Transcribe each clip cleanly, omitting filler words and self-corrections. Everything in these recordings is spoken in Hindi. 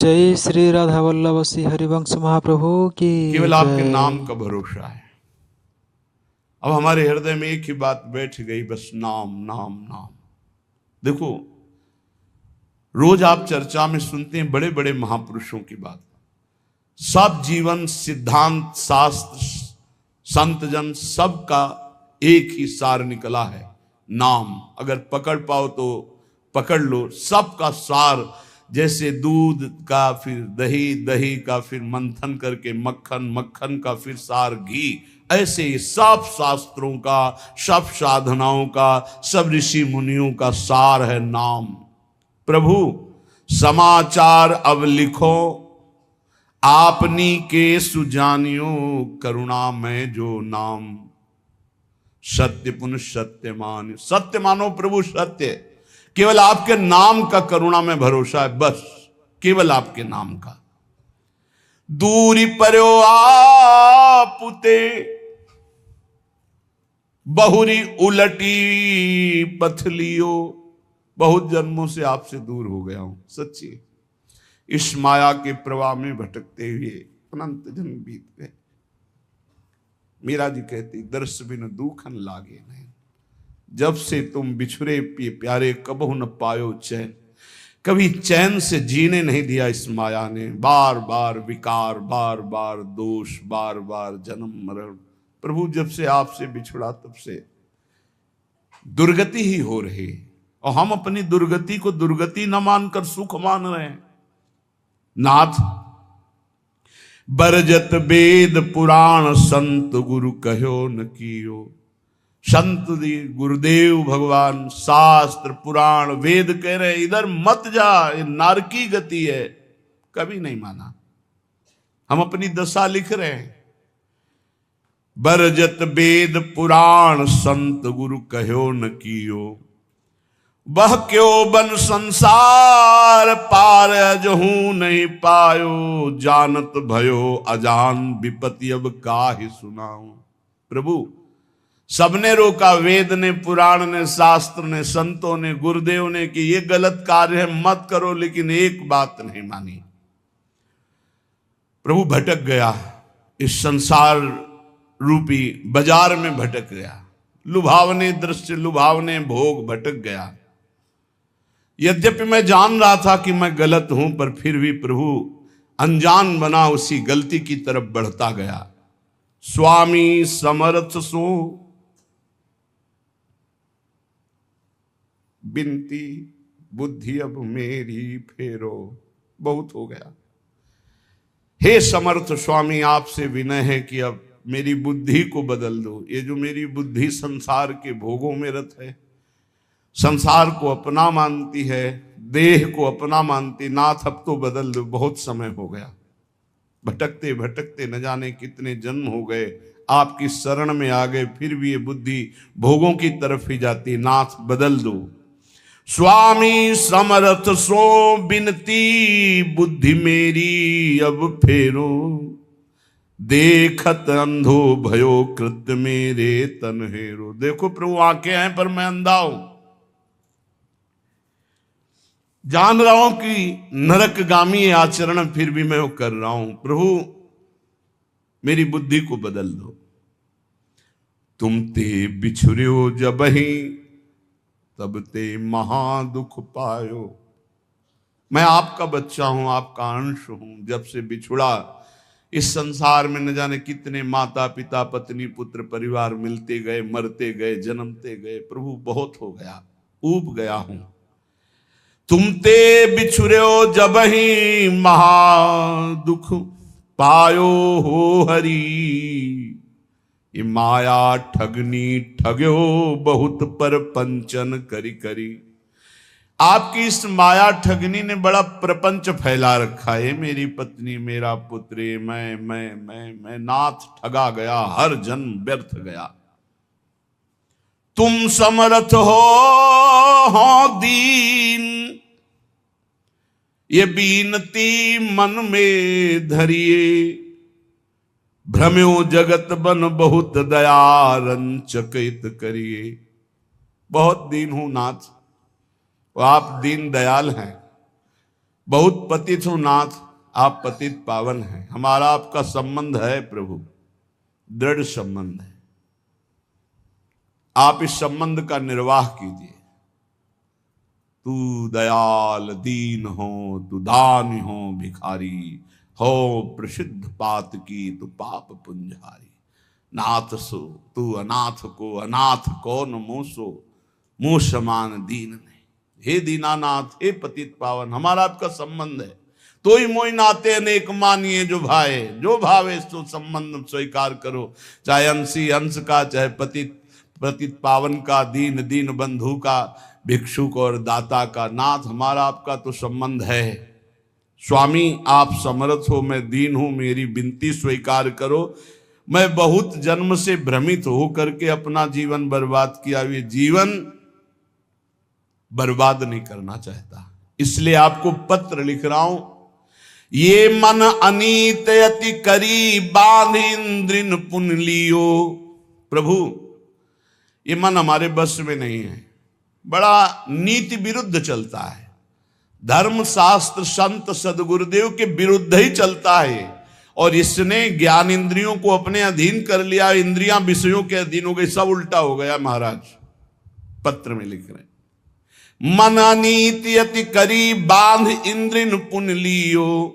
जय श्री राधा वल्लभ श्री हरिवंश महाप्रभु की केवल आपके जय। नाम का भरोसा है। अब हमारे हृदय में एक ही बात बैठ गई, बस नाम नाम नाम। देखो, रोज आप चर्चा में सुनते हैं बड़े बड़े महापुरुषों की बात, सब जीवन सिद्धांत शास्त्र संत जन सबका एक ही सार निकला है, नाम। अगर पकड़ पाओ तो पकड़ लो, सबका सार। जैसे दूध का फिर दही, दही का फिर मंथन करके मक्खन, मक्खन का फिर सार घी, ऐसे ही सब शास्त्रों का, सब साधनाओं का, सब ऋषि मुनियों का सार है नाम। प्रभु समाचार अब लिखो, आपनी के सुजानियो, करुणा में जो नाम। सत्य पुनः सत्य मान, सत्य मानो प्रभु सत्य। केवल आपके नाम का करुणा में भरोसा है, बस केवल आपके नाम का। दूरी पर्यो आपुते, बहुरी उलटी पथलियो। बहुत जन्मों से आपसे दूर हो गया हूं, सच्ची। इस माया के प्रवाह में भटकते हुए अनंत जन्म बीत गए। मीरा जी कहती, दर्श बिन दूखन लागे नहीं, जब से तुम बिछुरे प्यारे कबहु न पायो चैन। कभी चैन से जीने नहीं दिया इस माया ने, बार बार विकार, बार बार दोष, बार बार जन्म मरण। प्रभु जब से आपसे बिछुड़ा तब से दुर्गति ही हो रही, और हम अपनी दुर्गति को दुर्गति न मानकर सुख मान रहे हैं। नाथ बरजत वेद पुराण, संत गुरु कहो न कियो। संत गुरुदेव भगवान शास्त्र पुराण वेद कह रहे इधर मत जा, ये नारकी गति है, कभी नहीं माना। हम अपनी दशा लिख रहे हैं। बरजत वेद पुराण, संत गुरु कहो न कियो। वह क्यों बन संसार पार, जहू नहीं पायो। जानत भयो अजान विपत्ति, अब काहे सुनाऊं। प्रभु सबने रोका, वेद ने, पुराण ने, शास्त्र ने, संतों ने, गुरुदेव ने कि ये गलत कार्य है, मत करो, लेकिन एक बात नहीं मानी। प्रभु भटक गया, इस संसार रूपी बाजार में भटक गया, लुभावने दृश्य, लुभावने भोग, भटक गया। यद्यपि मैं जान रहा था कि मैं गलत हूं, पर फिर भी प्रभु अनजान बना उसी गलती की तरफ बढ़ता गया। स्वामी समर्थ सो बिनती, बुद्धि अब मेरी फेरो। बहुत हो गया, हे समर्थ स्वामी, आपसे विनय है कि अब मेरी बुद्धि को बदल दो। ये जो मेरी बुद्धि संसार के भोगों में रत है, संसार को अपना मानती है, देह को अपना मानती, नाथ अब तो बदल दो। बहुत समय हो गया, भटकते भटकते न जाने कितने जन्म हो गए, आपकी शरण में आ गए, फिर भी ये बुद्धि भोगों की तरफ ही जाती। नाथ बदल दो। स्वामी समर्थ सो बिनती, बुद्धि मेरी अब फेरो। देखत अंधो भयो कृत्य, मेरे तन हेरो। देखो प्रभु, आंखें हैं पर मैं अंधा हूं। जान रहा हूं कि नरकगामी आचरण फिर भी मैं वो कर रहा हूं। प्रभु मेरी बुद्धि को बदल दो। तुम ते बिछुर्यो जबहि, तब ते महा दुख पायो। मैं आपका बच्चा हूं, आपका अंश हूं। जब से बिछुड़ा, इस संसार में न जाने कितने माता पिता, पत्नी, पुत्र, परिवार मिलते गए, मरते गए, जन्मते गए। प्रभु बहुत हो गया, ऊब गया हूं। तुम ते बिछुर्यो जबहि, महा दुख पायो हो हरि। ये माया ठगनी ठग्यो, बहुत पर पंचन करी करी। आपकी इस माया ठगनी ने बड़ा प्रपंच फैला रखा है। मेरी पत्नी, मेरा पुत्र, मैं नाथ ठगा गया, हर जन्म व्यर्थ गया। तुम समर्थ हो दीन, ये बीनती मन में धरिए। भ्रम्यो जगत बन बहुत दया, रंचकित करिए। बहुत दीन हूं नाथ, आप दीन दयाल हैं। बहुत पतित हूं नाथ, आप पतित पावन हैं। हमारा आपका संबंध है प्रभु, दृढ़ संबंध है। आप इस संबंध का निर्वाह कीजिए। तू दयाल दीन हो, तू दानी हो भिखारी हो, प्रसिद्ध पात की तू पाप पुंजारी। नाथ सो तू अनाथ को, अनाथ कौन मोसो, मुंह समान दीन नहीं। हे दीनानाथ, हे पतित पावन, हमारा आपका संबंध है। तो ही मोई नाते अनेक मानिए जो भाए, जो भावे सो संबंध स्वीकार करो। चाहे अंशी अंश का, चाहे पतित पावन का, दीन दीन बंधु का, भिक्षुक और दाता का। नाथ, हमारा आपका तो संबंध है। स्वामी, आप समर्थ हो, मैं दीन हूं, मेरी विनती स्वीकार करो। मैं बहुत जन्म से भ्रमित हो करके अपना जीवन बर्बाद किया, ये जीवन बर्बाद नहीं करना चाहता, इसलिए आपको पत्र लिख रहा हूं। ये मन अनीत अति करी, बांध इंद्रिन पुन लियो। प्रभु, ये मन हमारे बस में नहीं है, बड़ा नीति विरुद्ध चलता है, धर्म शास्त्र संत सदगुरुदेव के विरुद्ध ही चलता है। और इसने ज्ञान इंद्रियों को अपने अधीन कर लिया, इंद्रियां विषयों के अधीन हो गई, सब उल्टा हो गया। महाराज पत्र में लिख रहे, मन अनीति अति करी, बांध इंद्रिन पुन लियो।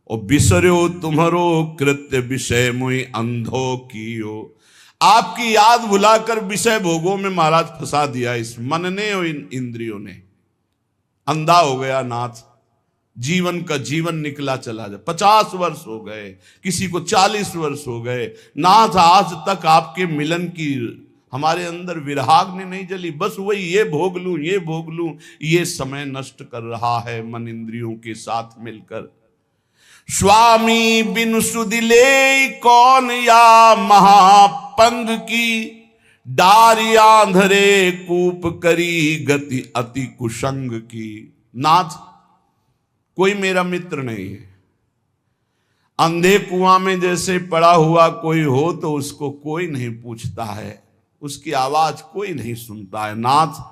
और बिसरो तुम्हारो कृत्य, विषय मुई अंधो कियो। आपकी याद भुलाकर विषय भोगों में महाराज फंसा दिया इस मन ने और इन इंद्रियों ने। अंधा हो गया नाथ, जीवन का जीवन निकला चला जाए। 50 वर्ष हो गए, किसी को 40 वर्ष हो गए। नाथ, आज तक आपके मिलन की हमारे अंदर विरहाग्नि नहीं जली, बस वही ये भोग लूं, ये भोग लूं। ये समय नष्ट कर रहा है मन इंद्रियों के साथ मिलकर। स्वामी बिन सुदिले कौन, या महापंग की, डारी आंधरे कूप करी, गति अति कुसंग की। नाथ, कोई मेरा मित्र नहीं है। अंधे कुआं में जैसे पड़ा हुआ कोई हो तो उसको कोई नहीं पूछता है, उसकी आवाज कोई नहीं सुनता है। नाथ,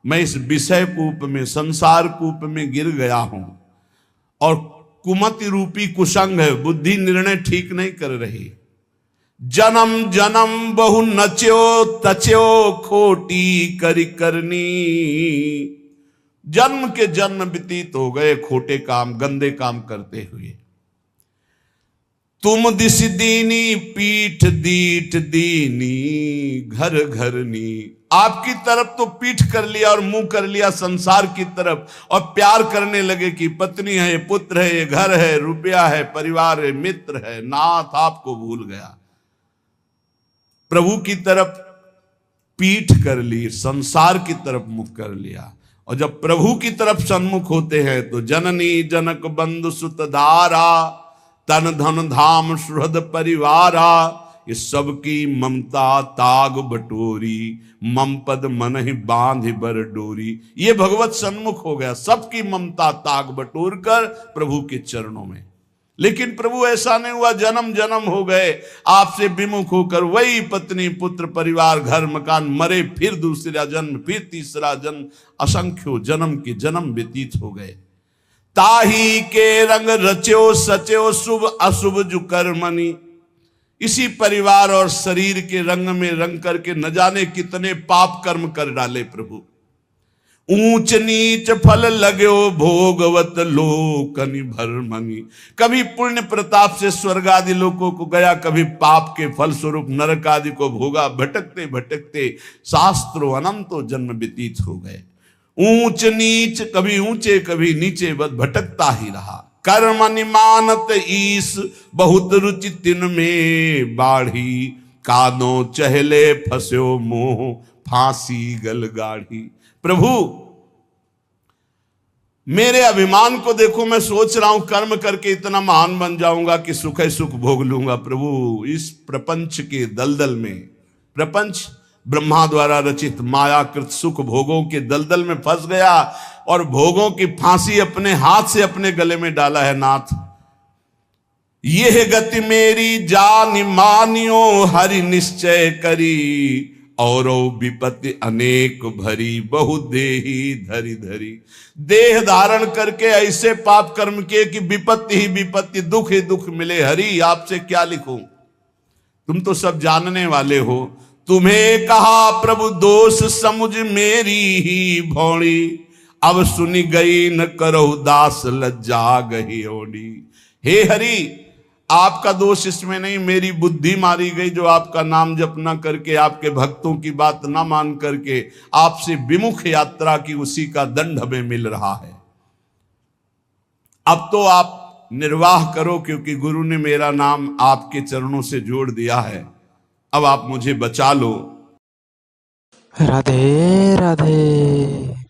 मैं इस विषय कूप में, संसार कूप में गिर गया हूं, और कुमति रूपी कुसंग है, बुद्धि निर्णय ठीक नहीं कर रही। जन्म जन्म बहु नच्यो तच्यो, खोटी करी करनी। जन्म के जन्म व्यतीत हो गए खोटे काम, गंदे काम करते हुए। तुम दिस दीनी, पीठ दीठ दीनी, घर घरनी। आपकी तरफ तो पीठ कर लिया और मुंह कर लिया संसार की तरफ, और प्यार करने लगे कि पत्नी है, पुत्र है, ये घर है, रुपया है, परिवार है, मित्र है। नाथ, आपको भूल गया। प्रभु की तरफ पीठ कर ली, संसार की तरफ मुख कर लिया। और जब प्रभु की तरफ सन्मुख होते हैं तो जननी जनक बंधु सुत धारा, तन धन धाम सुहृद परिवारा। ये सबकी ममता ताग बटोरी, मम पद मन ही बांध बर डोरी। ये भगवत सन्मुख हो गया, सबकी ममता ताग बटोर कर प्रभु के चरणों में। लेकिन प्रभु ऐसा नहीं हुआ, जन्म जन्म हो गए आपसे विमुख होकर, वही पत्नी पुत्र परिवार घर मकान, मरे फिर दूसरा जन्म, फिर तीसरा जन्म, असंख्यों जन्म के जन्म व्यतीत हो गए। ताही के रंग रच्यो सच्यो, शुभ अशुभ जु कर्मनि। इसी परिवार और शरीर के रंग में रंग करके न जाने कितने पाप कर्म कर डाले प्रभु। ऊंच नीच फल लगो भोगवत लोकनि भरमनि। कभी पुण्य प्रताप से स्वर्ग आदि लोकों को गया, कभी पाप के फल स्वरूप नरक आदि को भोगा। भटकते भटकते शास्त्रों अनंतों जन्म व्यतीत हो गए। ऊंच नीच, कभी ऊंचे कभी नीचे, बस भटकता ही रहा। कर्म निमानत ईस, बहुत रुचि तिन में बाढ़ी। कादों चहले फस्यो मोह, फांसी गल गाढ़ी। प्रभु, मेरे अभिमान को देखो, मैं सोच रहा हूं कर्म करके इतना महान बन जाऊंगा कि सुख ही सुख भोग लूंगा। प्रभु, इस प्रपंच के दलदल में, प्रपंच ब्रह्मा द्वारा रचित मायाकृत सुख भोगों के दलदल में फंस गया, और भोगों की फांसी अपने हाथ से अपने गले में डाला है। नाथ, यह गति मेरी जान मानियो, हरि निश्चय करी। और विपत्ति अनेक भरी, बहु देही धरी धरी। देह धारण करके ऐसे पाप कर्म किए कि विपत्ति ही विपत्ति, दुख ही दुख मिले। हरि आपसे क्या लिखूं, तुम तो सब जानने वाले हो। तुम्हें कहा प्रभु दोष समुझ मेरी ही भौणी, अब सुनी गई न करो दास लज्जा गही ओडी। हे हरि, आपका दोष इसमें नहीं, मेरी बुद्धि मारी गई जो आपका नाम जप न करके, आपके भक्तों की बात ना मान करके आपसे विमुख यात्रा की, उसी का दंड हमें मिल रहा है। अब तो आप निर्वाह करो, क्योंकि गुरु ने मेरा नाम आपके चरणों से जोड़ दिया है। अब आप मुझे बचा लो। राधे राधे।